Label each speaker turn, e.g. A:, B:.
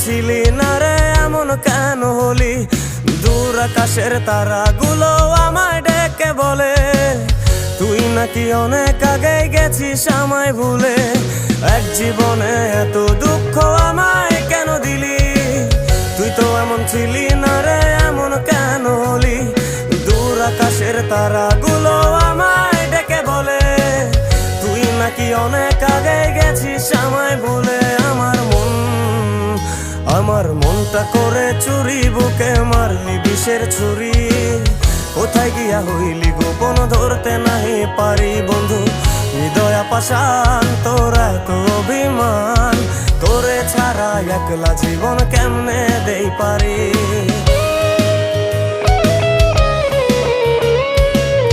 A: ছিলি না রে এমন কেন হলি? দূর আকাশের তারাগুলো আমায় ডেকে বলে তুই নাকি অনেক আগে গেছিস আমায় ভুলে। এক জীবনে এত দুঃখ আমায় কেন দিলি? তুই তো এমন ছিলি না রে এমন কেন হলি? দূর আকাশের তারাগুলো আমায় ডেকে বলে তুই নাকি অনেক আগে গেছিস আমায় ভুলে। আমার মনটা করে চুরি, বুকে মারলি বিষের ছুরি। কোথায় গিয়া হইলি গোপন ধরতে নাহি পারি বন্ধু। হৃদয় পাষাণ তোর এত অভিমান, তোরে ছাড়া একলা জীবন কেমনে দেই পারি।